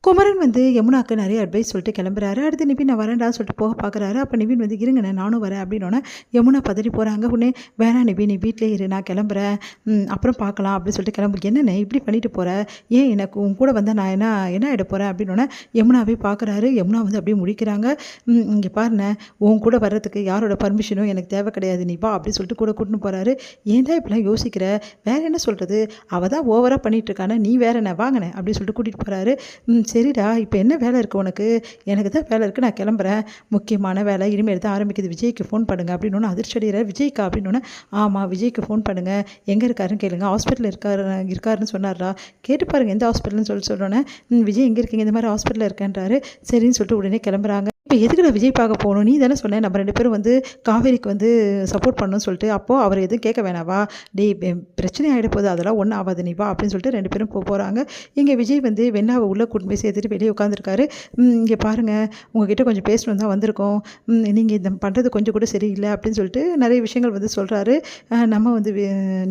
குமரன் வந்து யமுனாக்கு நிறைய அட்வைஸ் சொல்லிட்டு கிளம்புறாரு. அடுத்து நிவின் நான் வரேன்டான்னு சொல்லிட்டு போக பார்க்குறாரு. அப்போ நிவின் வந்து இருங்கண்ணே நானும் வரேன் அப்படின்னோடனே யமுனா பதறி போகிறாங்க. உடனே வேணாம் நிவின் நீ வீட்டிலே இரு நான் கிளம்புறேன் அப்புறம் பார்க்கலாம் அப்படின்னு சொல்லிட்டு கிளம்பு. என்னண்ணே இப்படி பண்ணிட்டு போகிற, ஏன் எனக்கு உன் கூட வந்தால் நான் என்ன ஆகிட போகிறேன் அப்படின்னோடனே யமுனாவே பார்க்குறாரு. யமுனா வந்து அப்படியே முடிக்கிறாங்க. இங்கே பாருண்ணே உன் கூட வர்றதுக்கு யாரோட பர்மிஷனும் எனக்கு தேவை கிடையாது, நீ வா அப்படின்னு சொல்லிட்டு கூட கூட்டின்னு போகிறாரு. ஏன்டா இப்படிலாம் யோசிக்கிற, வேற என்ன சொல்கிறது, அவள் தான் ஓவராக பண்ணிகிட்டு இருக்கானே, நீ வேறண்ணே வாங்கண்ணே அப்படின்னு சொல்லிட்டு கூட்டிகிட்டு போகிறாரு. சரிடா இப்போ என்ன வேலை இருக்குது உனக்கு, எனக்கு தான் வேலை இருக்குது நான் கிளம்புறேன், முக்கியமான வேலை இனிமேல் தான் ஆரம்பிக்குது, விஜய்க்கு ஃபோன் பண்ணுங்க அப்படின்னு அதிர்ச்சி அடைகிறார். விஜய்க்கா அப்படின்னு ஆமாம் விஜய்க்கு ஃபோன் பண்ணுங்கள், எங்கே இருக்காருன்னு கேளுங்க, ஹாஸ்பிட்டலில் இருக்காருன்னு சொன்னார்ரா, கேட்டு பாருங்கள் எந்த ஹாஸ்பிட்டல்னு சொன்னோன்னே விஜய் எங்கே இருக்கீங்க, இந்த மாதிரி ஹாஸ்பிட்டலில் இருக்கேன்றாரு. சரின்னு சொல்லிட்டு உடனே கிளம்புறாங்க. இப்போ எதுக்கு நான் விஜய் பார்க்க போகணும், நீ தானே சொன்னேன் நம்ம 2 பேரும் வந்து காவேரிக்கு வந்து சப்போர்ட் பண்ணணும்னு சொல்லிட்டு, அப்போது அவர் எதுவும் கேட்க வேணாவா, டே பிரச்சனை ஆகிட போகுது, அதெல்லாம் ஒன்றும் ஆகாது நீ வா அப்படின்னு சொல்லிட்டு 2 பேரும் போகிறாங்க. இங்கே விஜய் வந்து வெண்ணாவை உள்ளே கூட்டு போய் சேர்த்துட்டு வெளியே உட்காந்துருக்காரு. இங்கே பாருங்கள் உங்ககிட்ட கொஞ்சம் பேசணும் தான் வந்திருக்கோம், நீங்கள் இந்த பண்ணுறது கொஞ்சம் கூட சரியில்லை அப்படின்னு சொல்லிட்டு நிறைய விஷயங்கள் வந்து சொல்கிறாரு நம்ம வந்து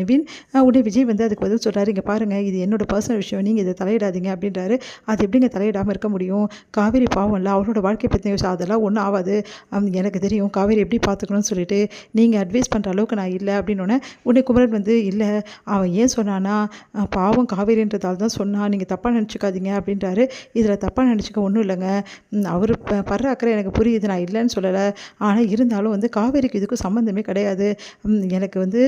நிவின். உடனே விஜய் வந்து அதுக்கு பதில் சொல்கிறாரு, இங்கே பாருங்கள் இது என்னோட பர்சனல் விஷயம், நீங்கள் இதை தலையிடாதீங்க அப்படின்றாரு. அது எப்படிங்க தலையிடாமல் இருக்க முடியும், காவேரி பாவம் இல்லை, அவரோட வாழ்க்கை பற்றி அதெல்லாம் ஒன்றும் ஆகாது, எனக்கு தெரியும் காவேரி எப்படி பார்த்துக்கணும்னு சொல்லிட்டு நீங்கள் அட்வைஸ் பண்ணுற அளவுக்கு நான் இல்லை அப்படின்னோடனே உடனே குமரன் வந்து இல்லை அவன் ஏன் சொன்னான்னா பாவம் காவேரின்றதால தான் சொன்னான், நீங்கள் தப்பாக நினச்சிக்காதீங்க அப்படின்றாரு. இதில் தப்பாக நினச்சிக்க ஒன்றும் இல்லைங்க, அவர் படுற அக்கறை எனக்கு புரியுது, நான் இல்லைன்னு சொல்லலை, ஆனால் இருந்தாலும் வந்து காவேரிக்கு இதுக்கும் சம்மந்தமே கிடையாது, எனக்கு வந்து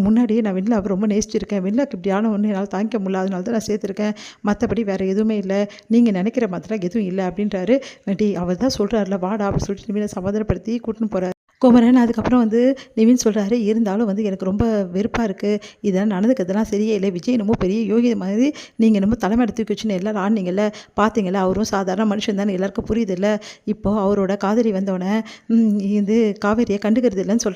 முன்னாடியே நான் வெண்ணிலாவை ரொம்ப நேசிச்சிருக்கேன், வெண்ணிலாக்கு இப்படியான ஒன்று என்னால் தாங்கிக்க முடியல, அதனால தான் நான் சேர்த்துருக்கேன், மற்றபடி வேறு எதுவுமே இல்லை, நீங்கள் நினைக்கிற மாதிரிலாம் எதுவும் இல்லை அப்படின்றாரு. அவர் தான் சொல்கிறாருல வாடா அப்படின்னு சொல்லிட்டு நிவினை சமாதானப்படுத்தி கூட்டின்னு போகிறார் குமரன். அதுக்கப்புறம் வந்து நிவின் சொல்கிறாரு, இருந்தாலும் வந்து எனக்கு ரொம்ப வெறுப்பாக இருக்குது, இதெல்லாம் நடந்துக்கிறதுலாம் சரியே இல்லை, விஜய் என்னமோ பெரிய யோகி மாதிரி நீங்கள் என்னமோ தலைமை தூக்கி வச்சுன்னு எல்லோரும் ஆடினீங்கல்ல, பார்த்தீங்களா அவரும் சாதாரண மனுஷன் தானே எல்லாருக்கும் புரியுது இல்லை, இப்போது அவரோட காதலி வந்தோடனே இது காவேரியை கண்டுக்கிறது இல்லைன்னு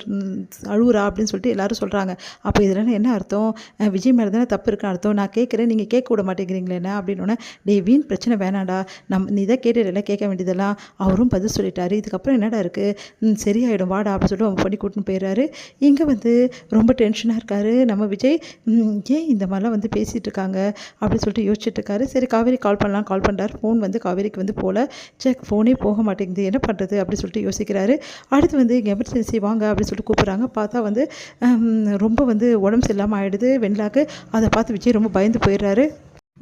அழுவுறா அப்படின்னு சொல்லிட்டு எல்லோரும் சொல்கிறாங்க. அப்போ இதெல்லாம் என்ன அர்த்தம், விஜய் மேலே தானே தப்பு இருக்குன்னு அர்த்தம், நான் கேட்குறேன் நீங்கள் கேட்க விட மாட்டேங்கிறீங்களேண்ணா அப்படின்னோடனே டே வீண் பிரச்சனை வேணாண்டா, நீ தான் கேட்டுடல கேட்க வேண்டியதெல்லாம், அவரும் பதில் சொல்லிட்டாரு, இதுக்கப்புறம் என்னடா இருக்குது, சரியாயிடும் வாடா அப்படின்னு சொல்லிட்டு அவங்க பண்ணி கூட்டின்னு போயிடுறாரு. இங்கே வந்து ரொம்ப டென்ஷனாக இருக்காரு நம்ம விஜய், ஏன் இந்த மாதிரிலாம் வந்து பேசிகிட்டு இருக்காங்க அப்படின்னு சொல்லிட்டு யோசிச்சுட்டு இருக்காரு. சரி காவேரி கால் பண்ணுறாரு, ஃபோன் வந்து காவேரிக்கு வந்து போகல, ஃபோனே போக மாட்டேங்குது, என்ன பண்ணுறது அப்படின்னு சொல்லிட்டு யோசிக்கிறாரு. அடுத்து வந்து எமர்ஜென்சி வாங்க அப்படின்னு சொல்லிட்டு கூப்பிட்றாங்க. பார்த்தா வந்து ரொம்ப வந்து உடம்பு சரியில்லாமல் ஆகிடுது வெண்ணிலாக்கு. அதை பார்த்து விஜய் ரொம்ப பயந்து போயிடுறாரு.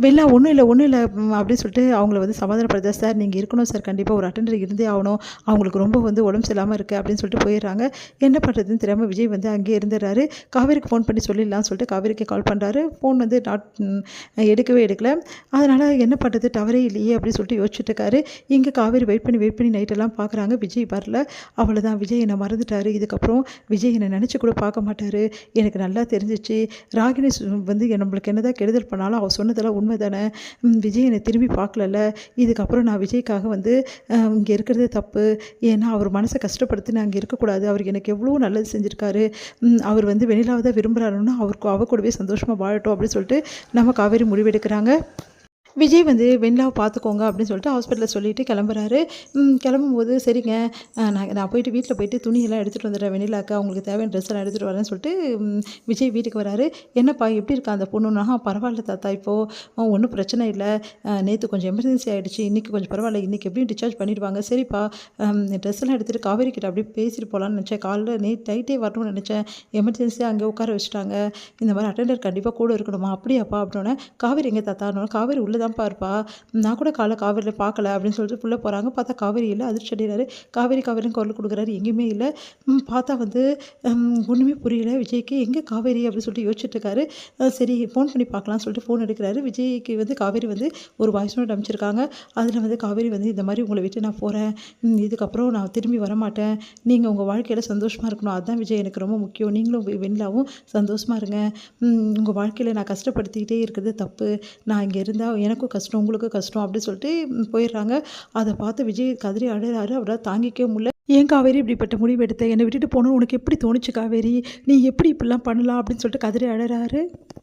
வெள்ளா ஒன்றும் இல்லை அப்படின்னு சொல்லிட்டு அவங்கள வந்து சமாதானப்படுத்த, சார் நீங்கள் இருக்கணும் சார், கண்டிப்பாக ஒரு அட்டெண்டர் இருந்தே ஆகணும், அவங்களுக்கு ரொம்ப வந்து உடம்பு சரியில்லாமல் இருக்குது அப்படின்னு சொல்லிட்டு போயிடுறாங்க. என்ன பண்ணுறதுன்னு தெரியாமல் விஜய் வந்து அங்கேயே இருந்துடுறாரு. காவேரிக்கு ஃபோன் பண்ணி சொல்லிடலாம்னு சொல்லிட்டு காவேரிக்கு கால் பண்ணுறாரு. ஃபோன் வந்து எடுக்கல. அதனால் என்ன பண்ணுறது, டவரே இல்லையே அப்படின்னு சொல்லிட்டு யோசிச்சுட்டு இருக்காரு. இங்கே காவேரி வெயிட் பண்ணி நைட்டெல்லாம் பார்க்குறாங்க, விஜய் வரல. அவ்வளோதான், விஜய் என்னை மறந்துட்டார், இதுக்கப்புறம் விஜய் என்னை நினச்சி கூட பார்க்க மாட்டார், எனக்கு நல்லா தெரிஞ்சிச்சு, ராகினி வந்து நம்மளுக்கு என்னதான் கெடுதல் பண்ணாலும் அவள் சொன்னதெல்லாம் உண்மை தானே, விஜய் என்னை திரும்பி பார்க்கலல்ல, இதுக்கப்புறம் நான் விஜய்க்காக வந்து இங்கே இருக்கிறதே தப்பு, ஏன்னா அவர் மனசை கஷ்டப்படுத்தி நான் அங்கே இருக்கக்கூடாது, அவருக்கு எனக்கு எவ்வளோ நல்லது செஞ்சுருக்காரு, அவர் வந்து வெண்ணிலாவை தான் விரும்புகிறாருன்னா அவ கூடவே சந்தோஷமாக வாழட்டும் அப்படின்னு சொல்லிட்டு நம்ம காவேரி முடிவெடுக்கிறாங்க. விஜய் வந்து வெண்ணிலாவை பார்த்துக்கோங்க அப்படின்னு சொல்லிட்டு ஹாஸ்பிட்டலில் சொல்லிவிட்டு கிளம்புறாரு. கிளம்பும்போது சரிங்க நான் போயிட்டு வீட்டில் போயிட்டு துணியெல்லாம் எடுத்துகிட்டு வந்துடுறேன், வெண்ணிலாக்கு அவங்களுக்கு தேவையான ட்ரெஸ் எல்லாம் எடுத்துகிட்டு வரேன்னு சொல்லிட்டு விஜய் வீட்டுக்கு வராரு. என்னப்பா எப்படி இருக்கா அந்த பொண்ணுன்னா, பரவாயில்ல தாத்தா, இப்போது ஒன்றும் பிரச்சனை இல்லை, நேற்று கொஞ்சம் எமர்ஜென்சி ஆகிடுச்சு, இன்றைக்கி கொஞ்சம் பரவாயில்ல, இன்றைக்கி எப்படியும் டிஸ்சார்ஜ் பண்ணிடுவாங்க, சரிப்பா ட்ரெஸ் எல்லாம் எடுத்துகிட்டு காவேரி கிட்ட அப்படியே பேசிட்டு போகலான்னு நினச்சேன், காலைல நைட்டே வரணும்னு நினச்சேன், எமர்ஜென்சியாக அங்கே உட்கார வச்சுட்டாங்க, இந்த மாதிரி அட்டெண்டர் கண்டிப்பாக கூட இருக்கணுமா, அப்படியாப்பா அப்படின்னோடனே காவேரி எங்கே தாத்தா, காவேரி உள்ள தான் பார்ப்பா, நான் கூட காவேரியில் பார்க்கல அப்படின்னு சொல்லிட்டு உள்ளே போகிறாங்க. பார்த்தா காவேரி இல்லை, அதிர்ச்சி அடைகிறாரு. காவேரின்னு குரல் கொடுக்குறாரு, எங்கேயுமே இல்லை. பார்த்தா வந்து ஒன்றுமே புரியல விஜய்க்கு, எங்கே காவேரி அப்படின்னு சொல்லிட்டு யோசிச்சுட்டு இருக்காரு. சரி ஃபோன் பண்ணி பார்க்கலாம்னு சொல்லிட்டு ஃபோன் எடுக்கிறாரு. விஜய்க்கு வந்து காவேரி வந்து ஒரு வாய்ஸ் நோட் அனுப்பிச்சிருக்காங்க. அதில் வந்து காவேரி வந்து இந்த மாதிரி உங்களை விட்டு நான் போகிறேன், இதுக்கப்புறம் நான் திரும்பி வரமாட்டேன், நீங்கள் உங்கள் வாழ்க்கையில் சந்தோஷமாக இருக்கணும், அதுதான் விஜய் எனக்கு ரொம்ப முக்கியம், நீங்களும் வெண்ணிலாவும் சந்தோஷமாக இருங்க, உங்கள் வாழ்க்கையில் நான் கஷ்டப்படுத்திக்கிட்டே இருக்கிறது தப்பு, நான் இங்கே இருந்தால் எனக்கும் கஷ்டம் உங்களுக்கும் கஷ்டம் அப்படின்னு சொல்லிட்டு போயிடுறாங்க. அதை பார்த்து விஜய் கதறி அழுறாரு, அவரால் தாங்கிக்கவே முடியல. ஏன் காவேரி இப்படிப்பட்ட முடிவு எடுத்த, என்னை விட்டுட்டு போகணும் உனக்கு எப்படி தோணுச்சு காவேரி, நீ எப்படி இப்படிலாம் பண்ணலாம் அப்படின்னு சொல்லிட்டு கதறி அழறாரு.